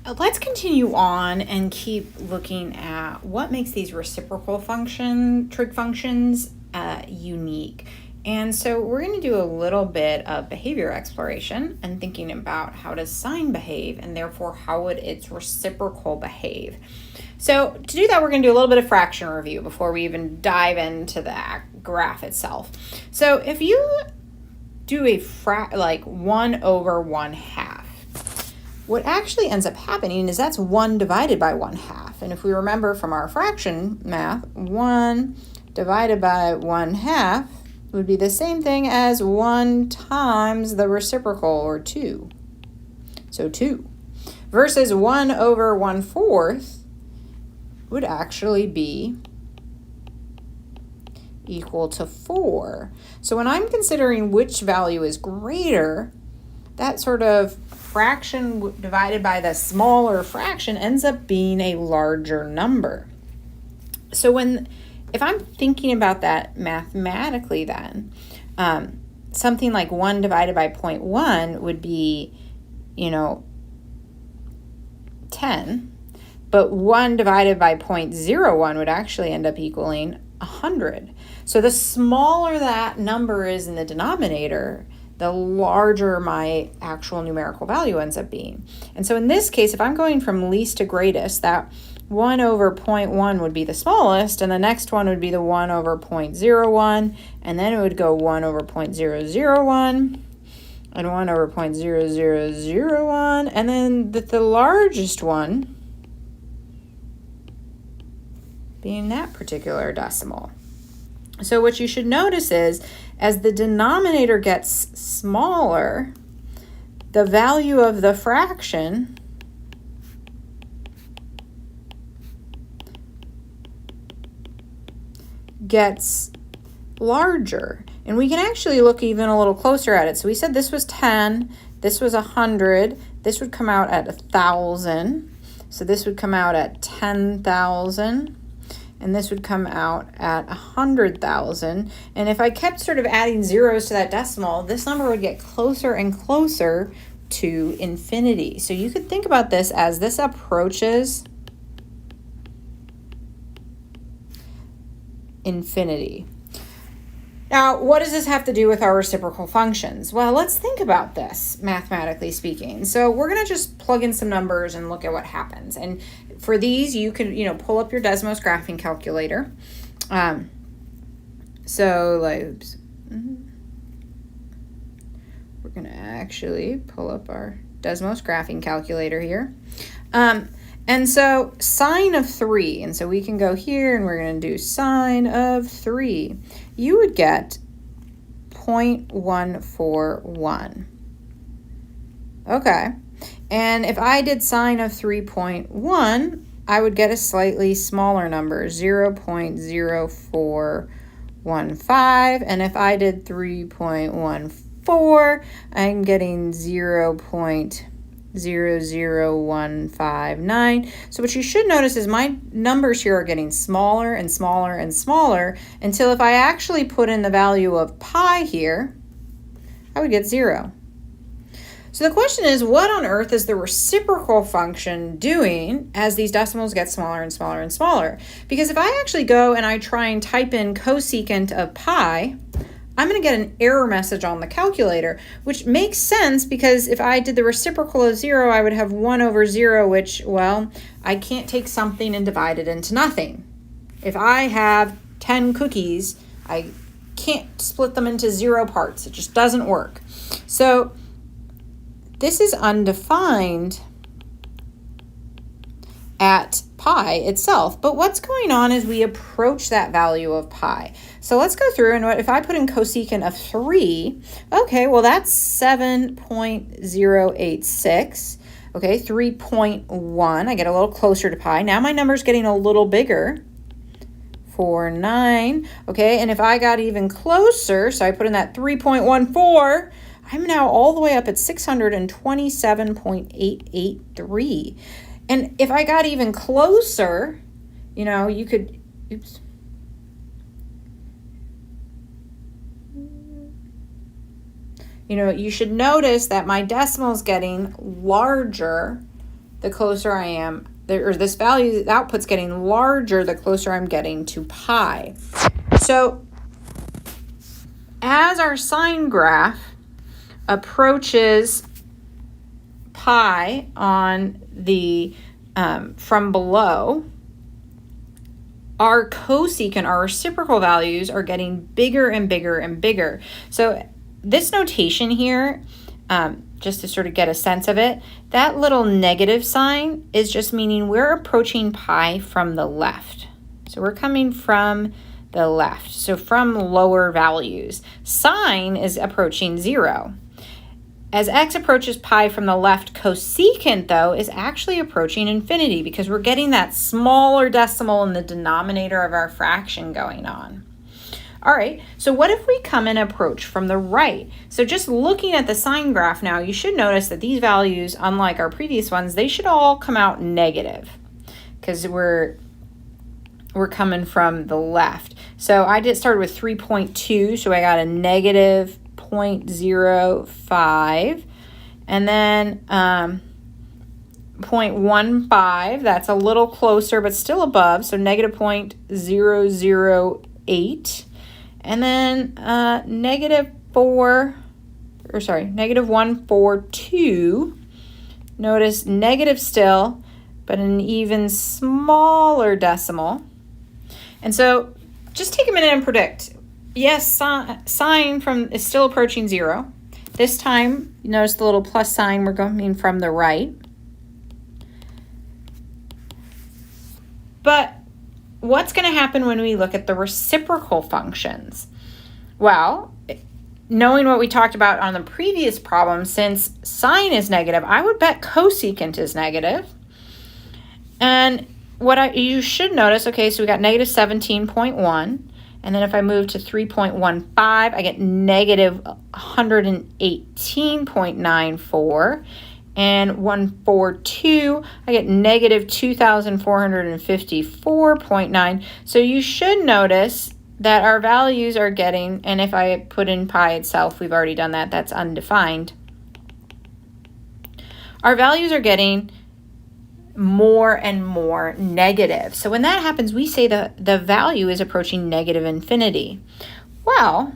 Let's continue on and keep looking at what makes these reciprocal trig functions unique. And so we're going to do a little bit of behavior exploration and thinking about how does sine behave, and therefore how would its reciprocal behave. So to do that, we're going to do a little bit of fraction review before we even dive into the graph itself. So if you do a like 1 over 1/2, what actually ends up happening is that's 1 divided by 1/2. And if we remember from our fraction math, 1 divided by 1/2 would be the same thing as 1 times the reciprocal, or 2. So 2. Versus 1 over 1/4 would actually be equal to 4. So when I'm considering which value is greater, that sort of fraction divided by the smaller fraction ends up being a larger number. So if I'm thinking about that mathematically, then something like 1 divided by 0.1 would be, 10, but 1 divided by 0.01 would actually end up equaling 100. So the smaller that number is in the denominator, the larger my actual numerical value ends up being. And so in this case, if I'm going from least to greatest, that 1 over 0.1 would be the smallest, and the next one would be the 1 over 0.01, and then it would go 1 over 0.001, and 1 over 0.0001, and then the largest one being that particular decimal. So what you should notice is, as the denominator gets smaller, the value of the fraction gets larger. And we can actually look even a little closer at it. So we said this was 10, this was 100, this would come out at 1,000. So this would come out at 10,000. And this would come out at 100,000. And if I kept sort of adding zeros to that decimal, this number would get closer and closer to infinity. So you could think about this as this approaches infinity. Now, what does this have to do with our reciprocal functions? Well, let's think about this, mathematically speaking. So we're going to just plug in some numbers and look at what happens. And for these, you can, pull up your Desmos graphing calculator. We're going to actually pull up our Desmos graphing calculator here. And so sine of 3, and so we can go here and we're going to do sine of 3. You would get 0.141. Okay. And if I did sine of 3.1, I would get a slightly smaller number, 0.0415. And if I did 3.14, I'm getting 0.00159. So what you should notice is my numbers here are getting smaller and smaller and smaller until if I actually put in the value of pi here, I would get 0. So the question is, what on earth is the reciprocal function doing as these decimals get smaller and smaller and smaller? Because if I actually go and I try and type in cosecant of pi, I'm going to get an error message on the calculator, which makes sense because if I did the reciprocal of 0, I would have 1 over 0, which, well, I can't take something and divide it into nothing. If I have 10 cookies, I can't split them into 0 parts. It just doesn't work. So this is undefined at pi itself, but what's going on is we approach that value of pi. So let's go through, and if I put in cosecant of 3, okay, well that's 7.086, okay, 3.1, I get a little closer to pi. Now my number's getting a little bigger, 4.9, okay, and if I got even closer, so I put in that 3.14, I'm now all the way up at 627.883. And if I got even closer, you could, you should notice that my decimal is getting larger the closer I am, or this value, the output's getting larger the closer I'm getting to pi. So as our sine graph approaches pi on the from below, our cosecant, our reciprocal values, are getting bigger and bigger and bigger. So this notation here, just to sort of get a sense of it, that little negative sign is just meaning we're approaching pi from the left. So we're coming from the left, so from lower values. Sine is approaching 0. As x approaches pi from the left, cosecant, though, is actually approaching infinity because we're getting that smaller decimal in the denominator of our fraction going on. All right, so what if we come and approach from the right? So just looking at the sine graph now, you should notice that these values, unlike our previous ones, they should all come out negative because we're coming from the left. So I did start with 3.2, so I got a negative 0.05, and then 0.15, that's a little closer but still above, so negative 0.008, and then negative 142. Notice negative still, but an even smaller decimal. And so just take a minute and predict. Yes, sine is still approaching 0. This time, you notice the little plus sign, we're coming from the right. But what's going to happen when we look at the reciprocal functions? Well, knowing what we talked about on the previous problem, since sine is negative, I would bet cosecant is negative. And you should notice, okay, so we got negative 17.1. And then if I move to 3.15, I get negative 118.94. And 142, I get negative 2,454.9. So you should notice that our values are getting, and if I put in pi itself, we've already done that, that's undefined. Our values are getting more and more negative. So when that happens, we say the value is approaching negative infinity. Well,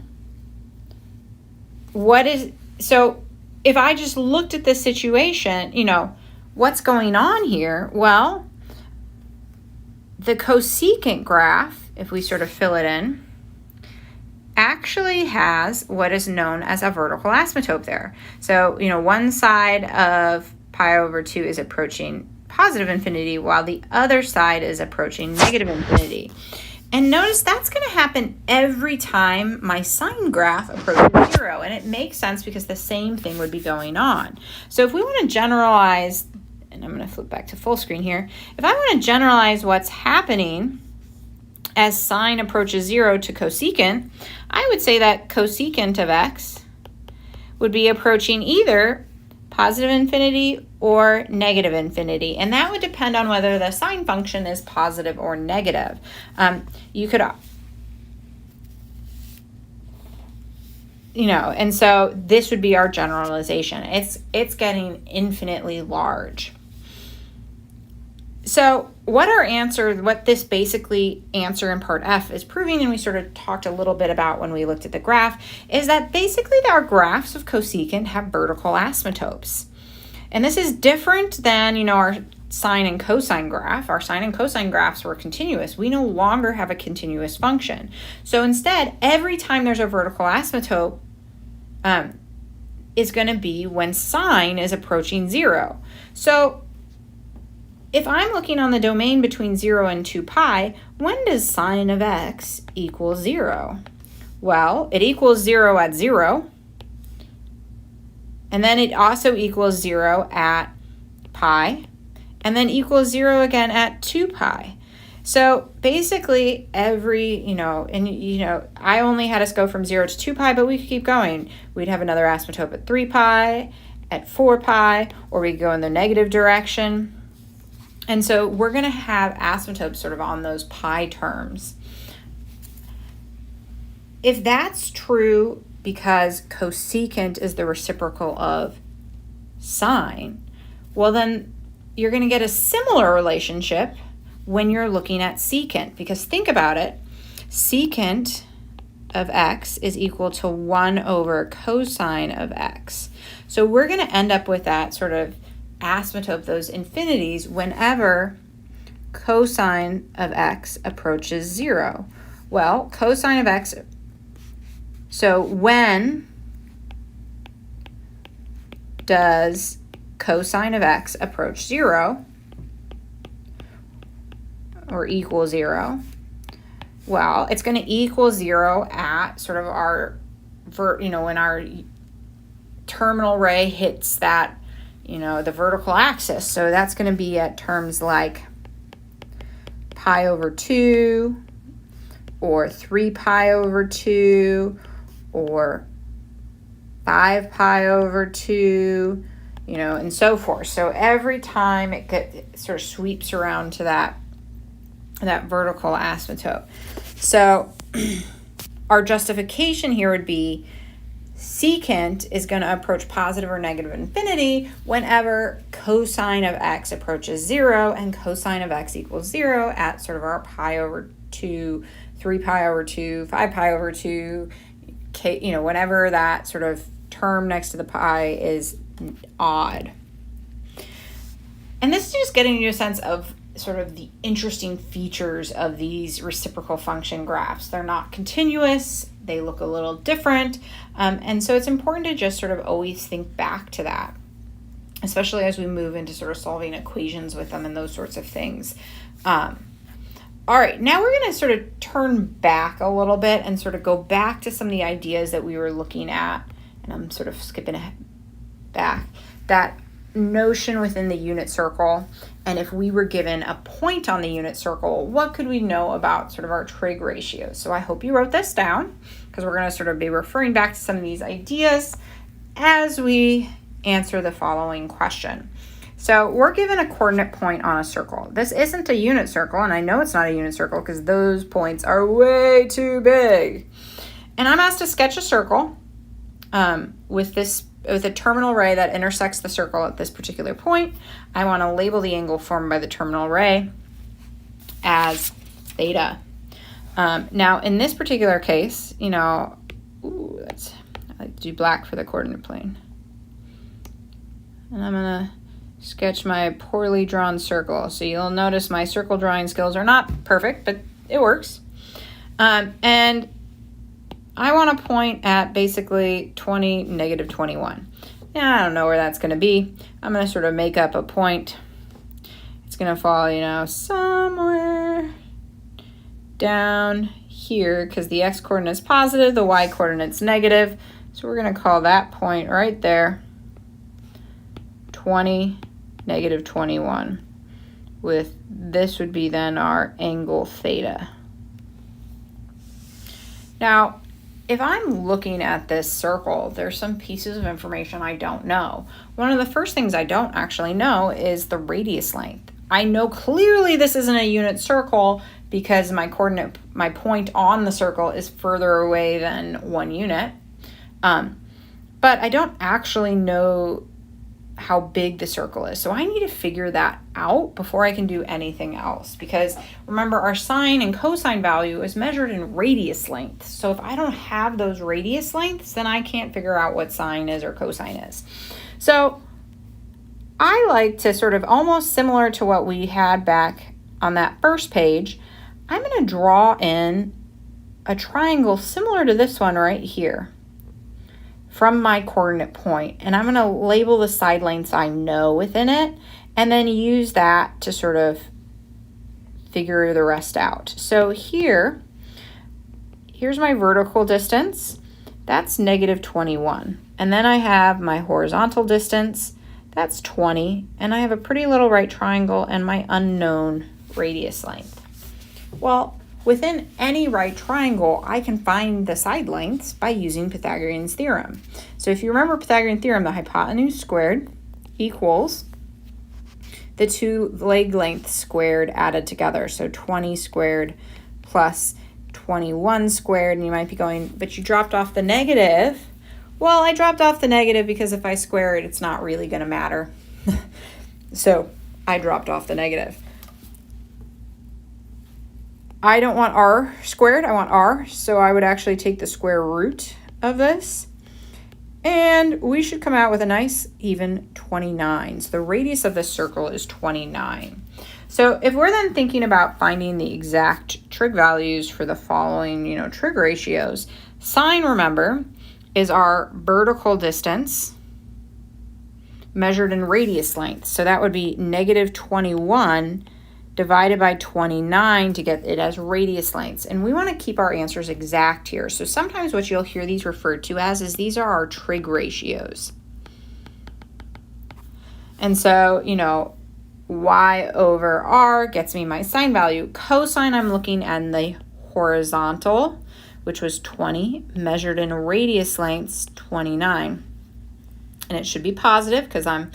so if I just looked at this situation, what's going on here? Well, the cosecant graph, if we sort of fill it in, actually has what is known as a vertical asymptote there. So, one side of pi over 2 is approaching positive infinity, while the other side is approaching negative infinity. And notice that's going to happen every time my sine graph approaches 0. And it makes sense because the same thing would be going on. So if we want to generalize, and I'm going to flip back to full screen here. If I want to generalize what's happening as sine approaches 0 to cosecant, I would say that cosecant of x would be approaching either positive infinity or negative infinity. And that would depend on whether the sine function is positive or negative. You could, and so this would be our generalization. It's getting infinitely large. So what this basically answer in part F is proving, and we sort of talked a little bit about when we looked at the graph, is that basically our graphs of cosecant have vertical asymptotes. And this is different than, our sine and cosine graph. Our sine and cosine graphs were continuous. We no longer have a continuous function. So instead, every time there's a vertical asymptote, is going to be when sine is approaching 0. So if I'm looking on the domain between 0 and 2 pi, when does sine of x equal 0? Well, it equals 0 at 0. And then it also equals 0 at pi. And then equals 0 again at 2 pi. So basically I only had us go from 0 to 2 pi, but we could keep going. We'd have another asymptote at 3 pi, at 4 pi, or we could go in the negative direction. And so we're going to have asymptotes sort of on those pi terms. If that's true because cosecant is the reciprocal of sine, well then you're going to get a similar relationship when you're looking at secant, because think about it, secant of x is equal to 1 over cosine of x. So we're going to end up with that sort of asymptote, those infinities, whenever cosine of x approaches 0. Well, cosine of x, so when does cosine of x approach 0 or equal 0? Well, it's going to equal 0 at sort of our, when our terminal ray hits that, the vertical axis. So that's going to be at terms like pi over 2 or 3 pi over 2 or 5 pi over 2, and so forth. So every time it sort of sweeps around to that vertical asymptote. So our justification here would be secant is going to approach positive or negative infinity whenever cosine of x approaches 0 and cosine of x equals 0 at sort of our pi over 2, 3 pi over 2, 5 pi over 2, whenever that sort of term next to the pi is odd. And this is just getting you a sense of sort of the interesting features of these reciprocal function graphs. They're not continuous, they look a little different, and so it's important to just sort of always think back to that, especially as we move into sort of solving equations with them and those sorts of things. All right, now we're going to sort of turn back a little bit and sort of go back to some of the ideas that we were looking at, and I'm sort of skipping back, that notion within the unit circle. And if we were given a point on the unit circle, what could we know about sort of our trig ratio? So I hope you wrote this down, because we're going to sort of be referring back to some of these ideas as we answer the following question. So we're given a coordinate point on a circle. This isn't a unit circle, and I know it's not a unit circle because those points are way too big. And I'm asked to sketch a circle with a terminal ray that intersects the circle at this particular point. I want to label the angle formed by the terminal ray as theta. Now, in this particular case, I like to do black for the coordinate plane. And I'm going to sketch my poorly drawn circle. So you'll notice my circle drawing skills are not perfect, but it works. And I want to point at basically 20, negative 21. Yeah, I don't know where that's going to be. I'm going to sort of make up a point. It's going to fall, somewhere down here because the x coordinate is positive, the y coordinate is negative. So we're going to call that point right there 20, negative 21. With this would be then our angle theta. Now, if I'm looking at this circle, there's some pieces of information I don't know. One of the first things I don't actually know is the radius length. I know clearly this isn't a unit circle because my point on the circle is further away than 1 unit. But I don't actually know how big the circle is. So I need to figure that out before I can do anything else, because remember our sine and cosine value is measured in radius length. So if I don't have those radius lengths, then I can't figure out what sine is or cosine is. So I like to sort of, almost similar to what we had back on that first page, I'm going to draw in a triangle similar to this one right here from my coordinate point, and I'm going to label the side lengths I know within it and then use that to sort of figure the rest out. So here's my vertical distance. That's negative 21. And then I have my horizontal distance. That's 20. And I have a pretty little right triangle and my unknown radius length. Well, within any right triangle, I can find the side lengths by using Pythagorean's theorem. So if you remember Pythagorean theorem, the hypotenuse squared equals the two leg lengths squared added together. So 20 squared plus 21 squared. And you might be going, but you dropped off the negative. Well, I dropped off the negative because if I square it, it's not really going to matter. So I dropped off the negative. I don't want r squared, I want r, so I would actually take the square root of this. And we should come out with a nice even 29. So the radius of this circle is 29. So if we're then thinking about finding the exact trig values for the following, trig ratios, sine, remember, is our vertical distance measured in radius length. So that would be negative 21 divided by 29 to get it as radius lengths. And we want to keep our answers exact here. So sometimes what you'll hear these referred to as is these are our trig ratios. And so, y over r gets me my sine value. Cosine, I'm looking at the horizontal, which was 20, measured in radius lengths, 29. And it should be positive because I'm,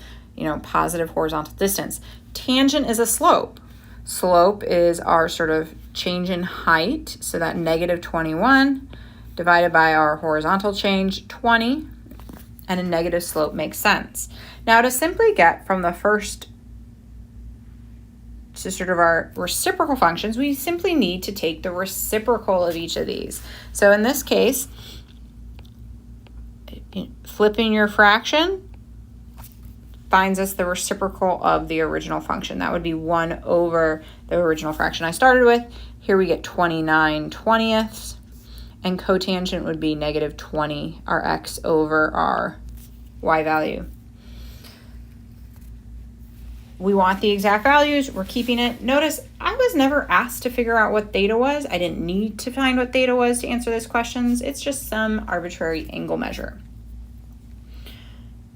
positive horizontal distance. Tangent is a slope. Slope is our sort of change in height. So that negative 21 divided by our horizontal change, 20, and a negative slope makes sense. Now to simply get from the first to sort of our reciprocal functions, we simply need to take the reciprocal of each of these. So in this case, flipping your fraction finds us the reciprocal of the original function. That would be 1 over the original fraction I started with. Here we get 29/20ths, and cotangent would be negative 20, our x over our y value. We want the exact values, we're keeping it. Notice I was never asked to figure out what theta was. I didn't need to find what theta was to answer these questions. It's just some arbitrary angle measure.